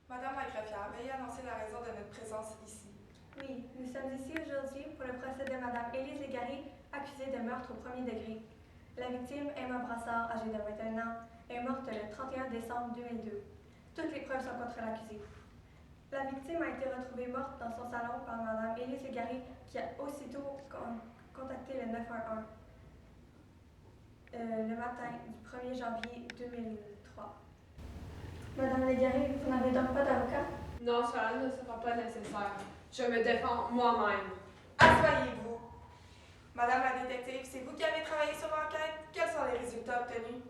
Madame la greffière, veuillez annoncer la raison de notre présence ici. Oui, nous sommes ici aujourd'hui pour le procès de Madame Élise Légaré, accusée de meurtre au premier degré. La victime, Emma Brassard, âgée de 21 ans, est morte le 31 décembre 2002. Toutes les preuves sont contre l'accusée. La victime a été retrouvée morte dans son salon par Madame Élise Légaré, qui a aussitôt contacté le 911 le matin du 1er janvier 2003. Madame Légaré, vous n'avez donc pas d'avocat? Non, cela ne sera pas nécessaire. Je me défends moi-même. Asseyez-vous. Madame la détective, c'est vous qui avez travaillé sur l'enquête. Quels sont les résultats obtenus?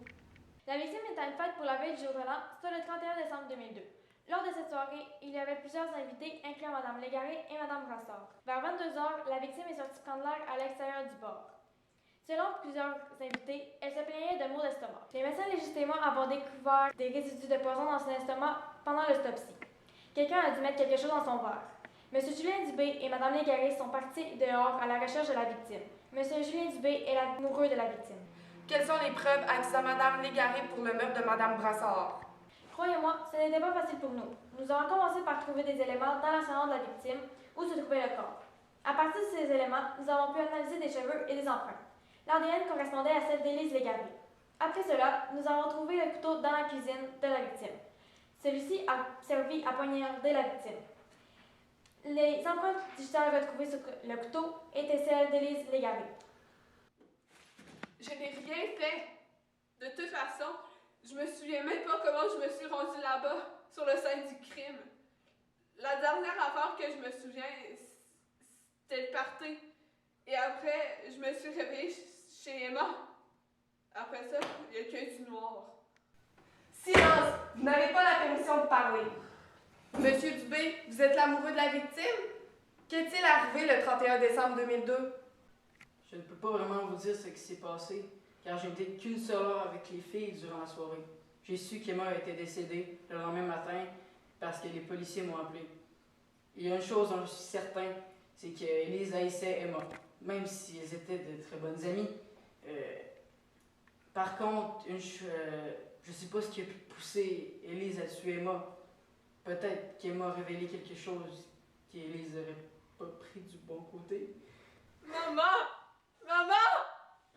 La victime est à une fête pour la veille du jour de l'an, soit le 31 décembre 2002. Lors de cette soirée, il y avait plusieurs invités, incluant Mme Légaré et Mme Brassard. Vers 22h, la victime est sortie prendre l'air à l'extérieur du bar. Selon plusieurs invités, elle se plaignait de maux d'estomac. Les médecins légitimement avoir découvert des résidus de poison dans son estomac pendant l'autopsie. Quelqu'un a dû mettre quelque chose dans son verre. M. Julien Dubé et Mme Légaré sont partis dehors à la recherche de la victime. M. Julien Dubé est l'amoureux de la victime. Quelles sont les preuves accusant Mme Légaré pour le meurtre de Mme Brassard? Croyez-moi, ce n'était pas facile pour nous. Nous avons commencé par trouver des éléments dans la salon de la victime où se trouvait le corps. À partir de ces éléments, nous avons pu analyser des cheveux et des empreintes. L'ADN correspondait à celle d'Élise Légaré. Après cela, nous avons trouvé le couteau dans la cuisine de la victime. Celui-ci a servi à poignarder la victime. Les empreintes digitales retrouvées sur le couteau étaient celles d'Élise Légaré. Je n'ai rien fait. De toute façon, je me souviens même pas comment je me suis rendue là-bas, sur le scène du crime. La dernière affaire que je me souviens, c'était le party. Et après, je me suis réveillée chez Emma. Après ça, il y a que du noir. Silence! Vous n'avez pas la permission de parler. Monsieur Dubé, vous êtes l'amoureux de la victime? Qu'est-il arrivé le 31 décembre 2002? Je ne peux pas vraiment vous dire ce qui s'est passé, car je n'étais qu'une seule heure avec les filles durant la soirée. J'ai su qu'Emma était décédée le lendemain matin parce que les policiers m'ont appelé. Il y a une chose dont je suis certain, c'est qu'Élise haïssait Emma, même si elles étaient de très bonnes amies. Par contre, je ne sais pas ce qui a pu pousser Élise à tuer Emma. Peut-être qu'Emma a révélé quelque chose qu'Élise n'aurait pas pris du bon côté. Maman! Maman!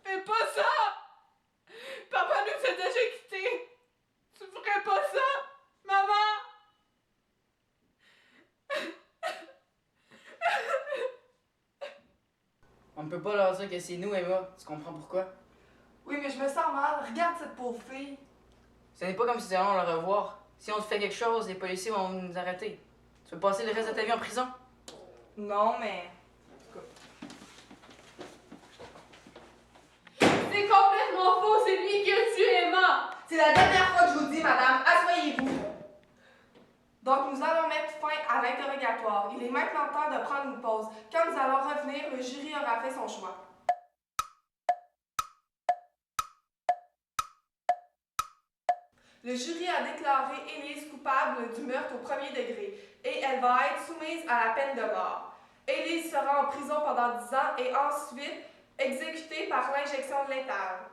Fais pas ça! Papa nous a déjà quittés! Tu ferais pas ça! Maman! On ne peut pas leur dire que c'est nous, Emma. Tu comprends pourquoi? Oui, mais je me sens mal. Regarde cette pauvre fille. Ce n'est pas comme si nous allons la revoir. Si on te fait quelque chose, les policiers vont nous arrêter. Tu veux passer le reste de ta vie en prison? Non, mais... C'est complètement faux! C'est lui qui a tué Emma! C'est la dernière fois que je vous dis, madame, asseyez-vous. Donc, nous allons mettre fin à l'interrogatoire. Il est maintenant temps de prendre une pause. Quand nous allons revenir, le jury aura fait son choix. Le jury a déclaré Élise coupable du meurtre au premier degré et elle va être soumise à la peine de mort. Élise sera en prison pendant 10 ans et ensuite exécutée par l'injection létale.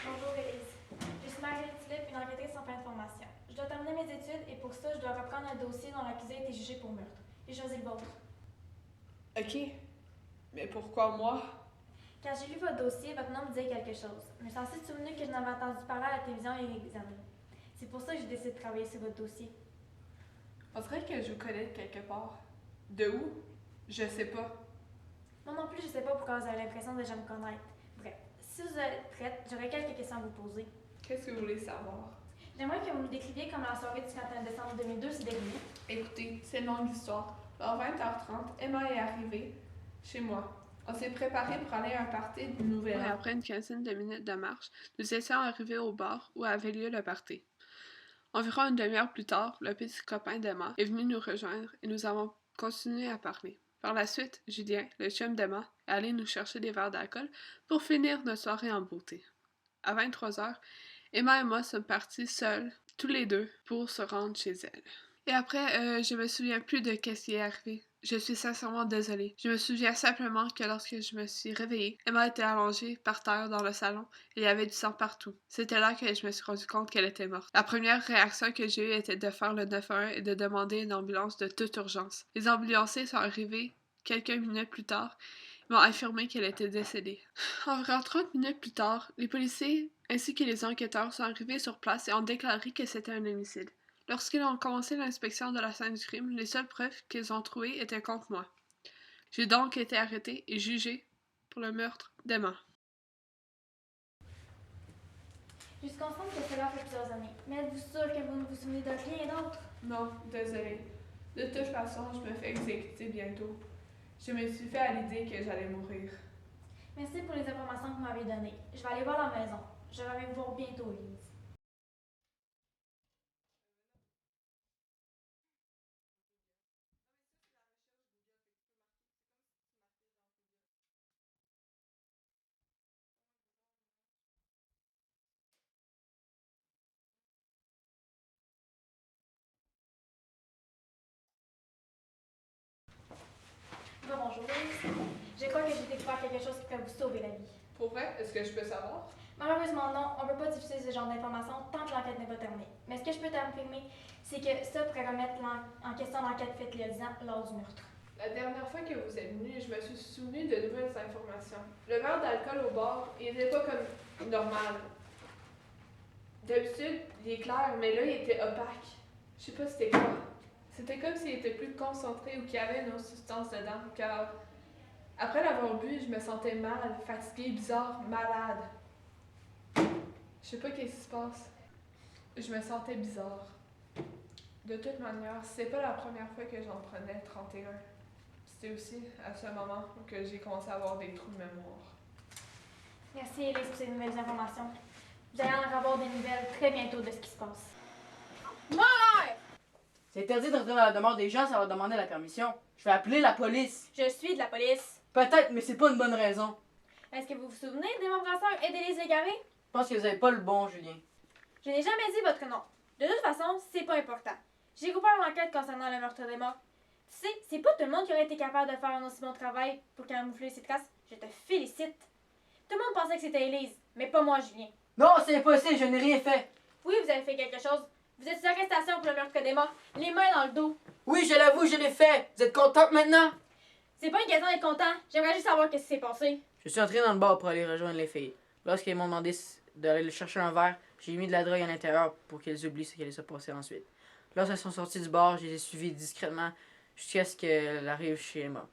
Bonjour Élise. Je suis Marie Philippe, une enquêtrice en fin de formation. Je dois terminer mes études et pour ça, je dois reprendre un dossier dont l'accusé a été jugé pour meurtre. J'ai choisi le vôtre. Ok. Mais pourquoi moi? Quand j'ai lu votre dossier, votre nom me disait quelque chose. Je me suis assez souvenue que je n'avais entendu parler à la télévision il y a quelques années. C'est pour ça que j'ai décidé de travailler sur votre dossier. On dirait que je vous connais de quelque part. De où? Je sais pas. Moi non plus, je sais pas pourquoi vous avez l'impression de déjà me connaître. Bref, si vous êtes prête, j'aurais quelques questions à vous poser. Qu'est-ce que vous voulez savoir? J'aimerais que vous me décriviez comme la soirée du 31 décembre 2002 s'est déroulée. Écoutez, c'est une longue histoire. Vers 20h30, Emma est arrivée chez moi. On s'est préparé pour aller à un party du Nouvel An. Après une quinzaine de minutes de marche, nous étions arrivés au bar où avait lieu le party. Environ une demi-heure plus tard, le petit copain d'Emma est venu nous rejoindre et nous avons continué à parler. Par la suite, Julien, le chum d'Emma, est allé nous chercher des verres d'alcool pour finir notre soirée en beauté. À 23h, Emma et moi sommes partis seuls, tous les deux, pour se rendre chez elle. Et après, je me souviens plus de qu'est-ce qui est arrivé. Je suis sincèrement désolée. Je me souviens simplement que lorsque je me suis réveillée, Emma était allongée par terre dans le salon et il y avait du sang partout. C'était là que je me suis rendu compte qu'elle était morte. La première réaction que j'ai eue était de faire le 911 et de demander une ambulance de toute urgence. Les ambulanciers sont arrivés quelques minutes plus tard et m'ont affirmé qu'elle était décédée. Environ 30 minutes plus tard, les policiers ainsi que les enquêteurs sont arrivés sur place et ont déclaré que c'était un homicide. Lorsqu'ils ont commencé l'inspection de la scène du crime, les seules preuves qu'ils ont trouvées étaient contre moi. J'ai donc été arrêtée et jugée pour le meurtre d'Emma. Je suis consciente que cela fait plusieurs années, mais êtes-vous sûre que vous ne vous souvenez de rien d'autre? Non, désolée. De toute façon, je me fais exécuter bientôt. Je me suis fait à l'idée que j'allais mourir. Merci pour les informations que vous m'avez données. Je vais aller voir la maison. Je vais vous voir bientôt, Elise. Bonjour, Elise. Je crois que j'ai découvert quelque chose qui peut vous sauver la vie. Pour vrai, est-ce que je peux savoir? Malheureusement, non, on ne peut pas diffuser ce genre d'informations tant que l'enquête n'est pas terminée. Mais ce que je peux t'affirmer, c'est que ça pourrait remettre en question l'enquête faite il y a 10 ans lors du meurtre. La dernière fois que vous êtes venu, je me suis souvenu de nouvelles informations. Le verre d'alcool au bar, il n'était pas comme normal. D'habitude, il est clair, mais là, il était opaque. Je sais pas c'était quoi. C'était comme s'il était plus concentré ou qu'il y avait une autre substance dedans, car après l'avoir bu, je me sentais mal, fatiguée, bizarre, malade. Je sais pas qu'est-ce qui se passe. Je me sentais bizarre. De toute manière, c'est pas la première fois que j'en prenais 31. C'était aussi à ce moment que j'ai commencé à avoir des trous de mémoire. Merci, Elise, pour ces nouvelles informations. Vous allez en avoir des nouvelles très bientôt de ce qui se passe. C'est interdit de retourner à la demeure des gens sans leur demander la permission. Je vais appeler la police. Je suis de la police. Peut-être, mais c'est pas une bonne raison. Est-ce que vous vous souvenez d'Emma Brasseur et d'Élise Légaré? Je pense que vous avez pas le bon, Julien. Je n'ai jamais dit votre nom. De toute façon, c'est pas important. J'ai coupé l'enquête concernant le meurtre d'Emma. Tu sais, c'est pas tout le monde qui aurait été capable de faire un aussi bon travail pour camoufler ses traces. Je te félicite. Tout le monde pensait que c'était Élise, mais pas moi, Julien. Non, c'est impossible, je n'ai rien fait. Oui, vous avez fait quelque chose. Vous êtes sous arrestation pour le meurtre d'Emma, les mains dans le dos. Oui, je l'avoue, je l'ai fait. Vous êtes contente maintenant? C'est pas une question d'être content. J'aimerais juste savoir ce qui s'est passé. Je suis entré dans le bar pour aller rejoindre les filles. Lorsqu'ils m'ont demandé d'aller chercher un verre, j'ai mis de la drogue à l'intérieur pour qu'elles oublient ce qui allait se passer ensuite. Lorsqu'elles sont sorties du bar, je les ai suivies discrètement jusqu'à ce qu'elles arrivent chez Emma.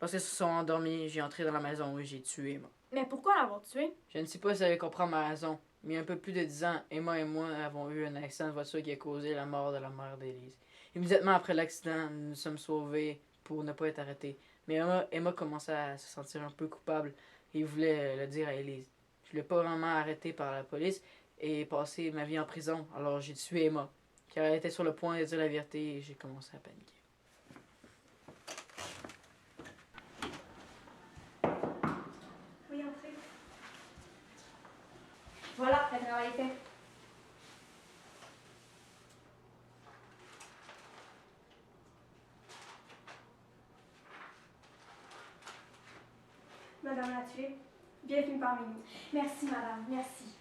Lorsqu'elles se sont endormies, j'ai entré dans la maison et j'ai tué Emma. Mais pourquoi l'avoir tué? Je ne sais pas si vous allez comprendre ma raison, mais il y a un peu plus de 10 ans, Emma et moi avons eu un accident de voiture qui a causé la mort de la mère d'Élise. Immédiatement après l'accident, nous nous sommes sauvés pour ne pas être arrêtés. Mais Emma commençait à se sentir un peu coupable et voulait le dire à Élise. Je ne l'ai pas vraiment arrêtée par la police et passé ma vie en prison, alors j'ai tué Emma, car elle était sur le point de dire la vérité et j'ai commencé à paniquer. Oui, entrez. Voilà, le travail est fait. Madame l'a tué. Bienvenue parmi nous. Merci, madame, merci.